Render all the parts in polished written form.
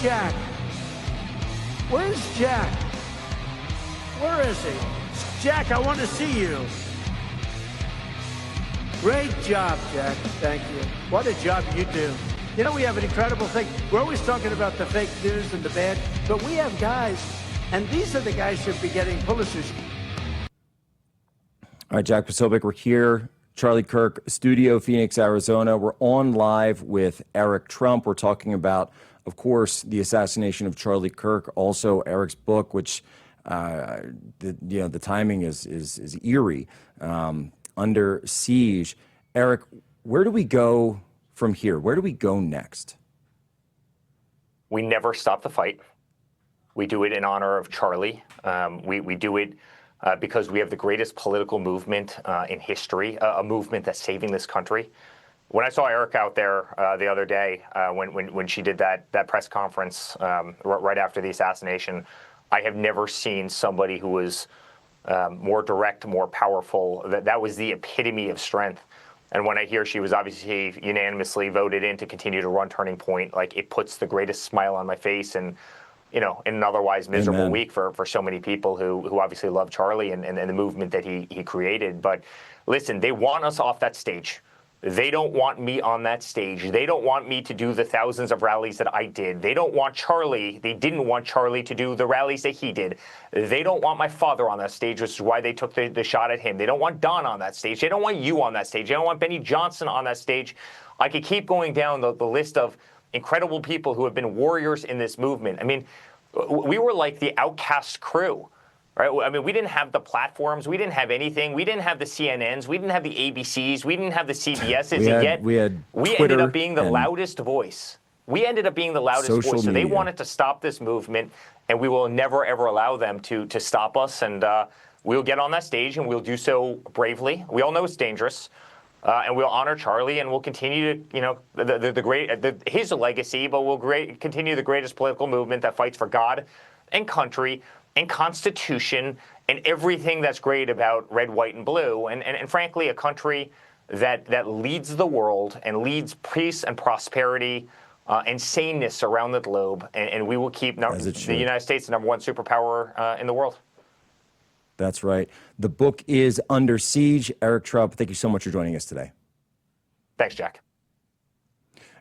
Jack? Where's Jack? Where is he? Jack, I want to see you. Great job, Jack. Thank you. What a job you do. You know, we have an incredible thing. We're always talking about the fake news and the bad, but we have guys, and these are the guys who should be getting Pulitzers. All right, Jack Posobiec, we're here. Charlie Kirk Studio, Phoenix, Arizona. We're on live with Eric Trump. We're talking about, of course, the assassination of Charlie Kirk. Also, Eric's book, which the timing is eerie. Under Siege. Eric, where do we go from here? Where do we go next? We never stop the fight. We do it in honor of Charlie. We do it because we have the greatest political movement in history, a movement that's saving this country. When I saw Eric out there the other day, when she did that press conference right after the assassination, I have never seen somebody who was more direct, more powerful. That was the epitome of strength. And when I hear she was obviously unanimously voted in to continue to run Turning Point, like, it puts the greatest smile on my face. And, you know, in an otherwise miserable Amen. week for so many people who obviously love Charlie and the movement that he created. But listen, they want us off that stage. They don't want me on that stage. They don't want me to do the thousands of rallies that I did. They don't want Charlie. They didn't want Charlie to do the rallies that he did. They don't want my father on that stage, which is why they took the shot at him. They don't want Don on that stage. They don't want you on that stage. They don't want Benny Johnson on that stage. I could keep going down the list of incredible people who have been warriors in this movement. I mean, we were like the outcast crew. Right? I mean, we didn't have the platforms. We didn't have anything. We didn't have the CNNs. We didn't have the ABCs. We didn't have the CBSs. We ended up being the loudest voice. We ended up being the loudest voice. So they wanted to stop this movement, and we will never, ever allow them to stop us. And we'll get on that stage, and we'll do so bravely. We all know it's dangerous. And we'll honor Charlie, and we'll continue to, you know, his legacy, but we'll continue the greatest political movement that fights for God and country and Constitution and everything that's great about red, white, and blue, and frankly, a country that leads the world and leads peace and prosperity and saneness around the globe, and we will keep the United States the #1 superpower in the world. That's right. The book is Under Siege. Eric Trump, thank you so much for joining us today. Thanks, Jack.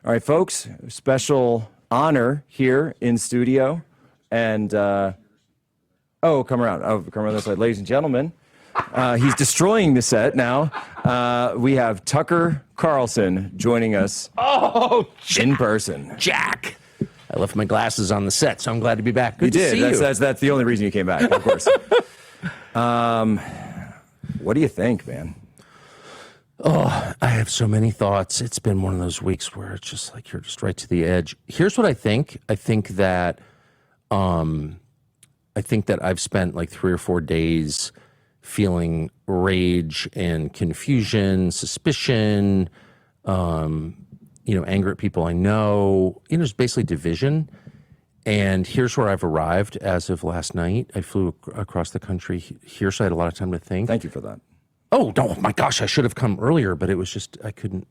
All right, folks, special honor here in studio, and come around this side. Ladies and gentlemen, he's destroying the set now. We have Tucker Carlson joining us in person. Jack! I left my glasses on the set, so I'm glad to be back. Good to see you. That's the only reason you came back, of course. What do you think, man? Oh, I have so many thoughts. It's been one of those weeks where it's just like you're just right to the edge. Here's what I think. I think that I've spent like 3 or 4 days feeling rage and confusion, suspicion, anger at people I know. It's basically division. And here's where I've arrived as of last night. I flew across the country here, so I had a lot of time to think. Thank you for that. Oh, no, my gosh, I should have come earlier, but it was just, I couldn't,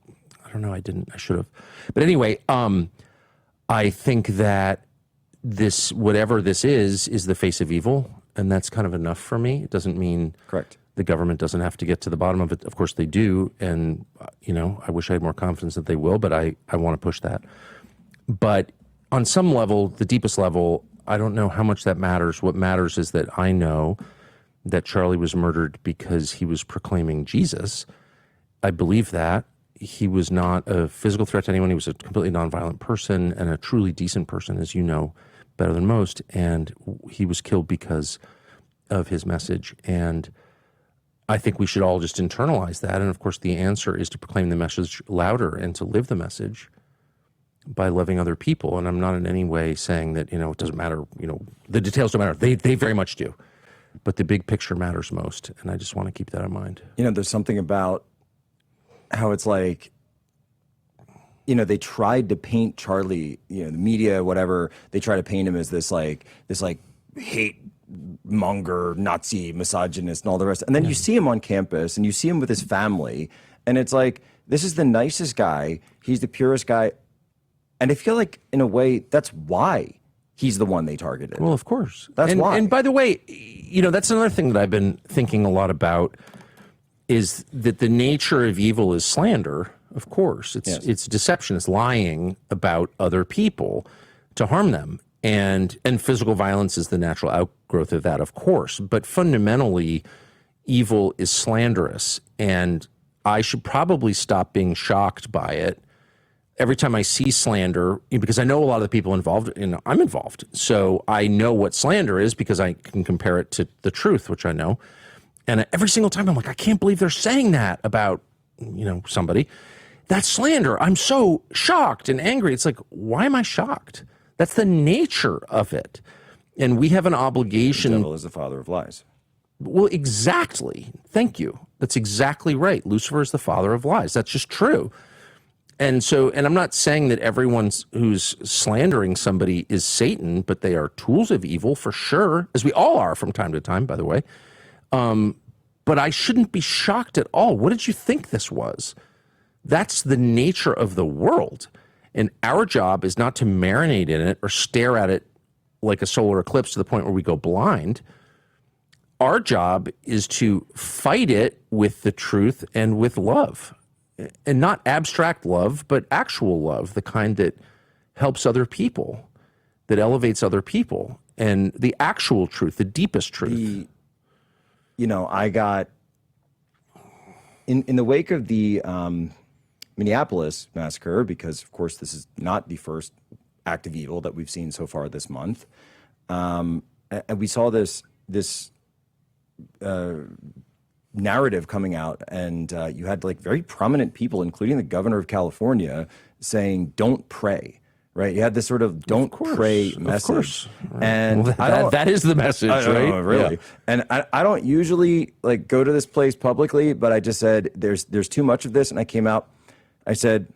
I don't know, I didn't, I should have. But anyway, I think that whatever this is the face of evil, and that's kind of enough for me. It doesn't mean correct. The government doesn't have to get to the bottom of it. Of course they do, and, I wish I had more confidence that they will, but I want to push that. But on some level, the deepest level, I don't know how much that matters. What matters is that I know that Charlie was murdered because he was proclaiming Jesus. I believe that. He was not a physical threat to anyone. He was a completely nonviolent person and a truly decent person, as you know better than most. And he was killed because of his message. And I think we should all just internalize that. And of course, the answer is to proclaim the message louder and to live the message by loving other people. And I'm not in any way saying that, it doesn't matter, the details don't matter. They very much do. But the big picture matters most. And I just want to keep that in mind. There's something about how it's like, they tried to paint Charlie, the media, whatever, they try to paint him as this hate monger, Nazi, misogynist, and all the rest. And then you see him on campus and you see him with his family. And it's like, this is the nicest guy. He's the purest guy. And I feel like, in a way, that's why he's the one they targeted. Well, of course. That's why. And by the way, that's another thing that I've been thinking a lot about, is that the nature of evil is slander. Of course, it's deception. It's lying about other people to harm them, and physical violence is the natural outgrowth of that, of course. But fundamentally, evil is slanderous, and I should probably stop being shocked by it every time I see slander, because I know a lot of the people involved. I'm involved, so I know what slander is because I can compare it to the truth, which I know. And every single time I'm like, I can't believe they're saying that about somebody. That's slander. I'm so shocked and angry. It's like, why am I shocked? That's the nature of it. And we have an obligation. The devil is the father of lies. Well, exactly. Thank you. That's exactly right. Lucifer is the father of lies. That's just true. And I'm not saying that everyone who's slandering somebody is Satan, but they are tools of evil for sure, as we all are from time to time, by the way. But I shouldn't be shocked at all. What did you think this was? That's the nature of the world. And our job is not to marinate in it or stare at it like a solar eclipse to the point where we go blind. Our job is to fight it with the truth and with love. And not abstract love, but actual love, the kind that helps other people, that elevates other people. And the actual truth, the deepest truth. I got, in the wake of the Minneapolis massacre, because, of course, this is not the first act of evil that we've seen so far this month, and we saw this narrative coming out, and you had very prominent people, including the governor of California, saying, don't pray. Right, you had this sort of "don't pray" message, of course. And that is the message, right? Really, yeah. And I don't usually go to this place publicly, but I just said there's too much of this, and I came out. I said,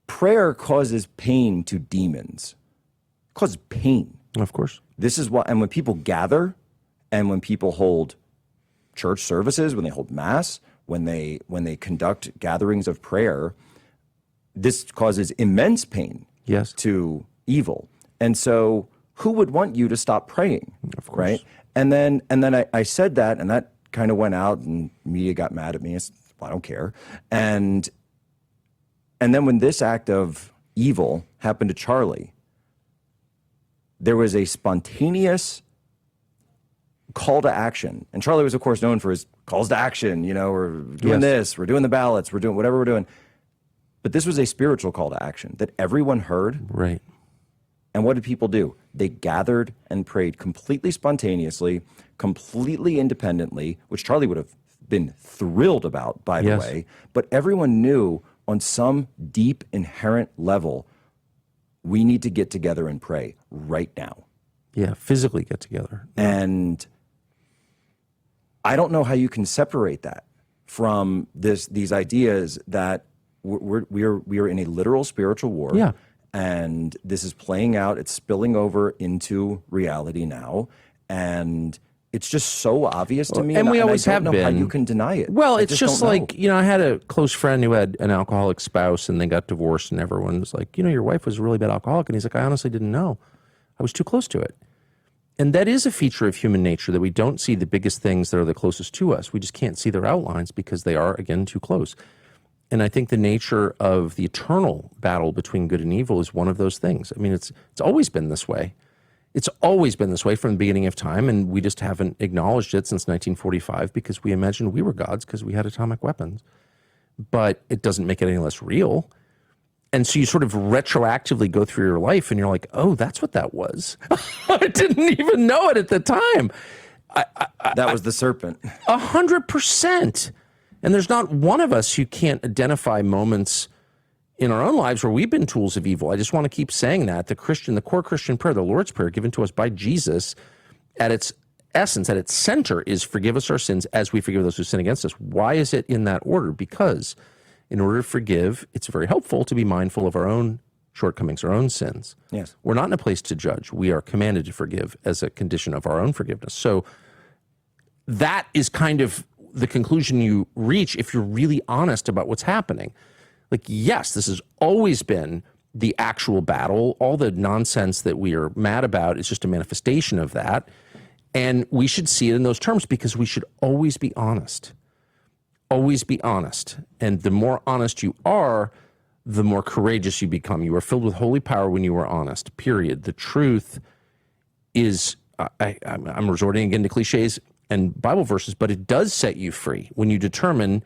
prayer causes pain to demons. It causes pain, of course. This is why, and when people gather, and when people hold church services, when they hold mass, when they conduct gatherings of prayer, this causes immense pain to evil. And so who would want you to stop praying? Of course. Right? And then I said that, and that kind of went out, and media got mad at me. I said, well, I don't care. And then when this act of evil happened to Charlie, there was a spontaneous call to action. And Charlie was, of course, known for his calls to action. We're doing this, we're doing the ballots, we're doing whatever we're doing. But this was a spiritual call to action that everyone heard. Right. And what did people do? They gathered and prayed completely spontaneously, completely independently, which Charlie would have been thrilled about, by the way. But everyone knew on some deep, inherent level, we need to get together and pray right now. Yeah, physically get together. And I don't know how you can separate that from these ideas that we are in a literal spiritual war. Yeah. And this is playing out. It's spilling over into reality now. And it's just so obvious to me. And we always have been. How you can deny it. Well, it's just like, I had a close friend who had an alcoholic spouse, and they got divorced, and everyone was like, your wife was a really bad alcoholic. And he's like, I honestly didn't know. I was too close to it. And that is a feature of human nature, that we don't see the biggest things that are the closest to us. We just can't see their outlines because they are, again, too close. And I think the nature of the eternal battle between good and evil is one of those things. I mean, it's always been this way. It's always been this way from the beginning of time, and we just haven't acknowledged it since 1945 because we imagined we were gods because we had atomic weapons. But it doesn't make it any less real. And so you sort of retroactively go through your life, and you're like, oh, that's what that was. I didn't even know it at the time. That was the serpent. 100%. And there's not one of us who can't identify moments in our own lives where we've been tools of evil. I just want to keep saying that. The core Christian prayer, the Lord's Prayer, given to us by Jesus, at its essence, at its center, is forgive us our sins as we forgive those who sin against us. Why is it in that order? Because in order to forgive, it's very helpful to be mindful of our own shortcomings, our own sins. Yes. We're not in a place to judge. We are commanded to forgive as a condition of our own forgiveness. So that is kind of the conclusion you reach if you're really honest about what's happening. Like, yes, this has always been the actual battle. All the nonsense that we are mad about is just a manifestation of that. And we should see it in those terms, because we should always be honest. Always be honest. And the more honest you are, the more courageous you become. You are filled with holy power when you are honest, period. The truth is, I'm resorting again to cliches and Bible verses, but it does set you free. When you determine,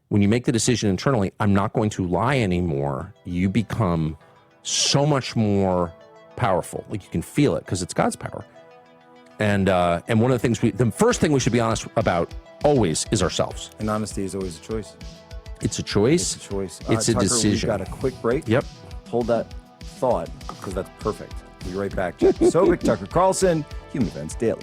when you make the decision internally, I'm not going to lie anymore, you become so much more powerful. Like, you can feel it because it's God's power. And one of the things the first thing we should be honest about always is ourselves. And honesty is always a choice. It's a choice. It's a choice. It's a Tucker, decision. We've got a quick break. Yep. Hold that thought, because that's perfect. We'll be right back. Posobiec, Tucker Carlson, Human Events Daily.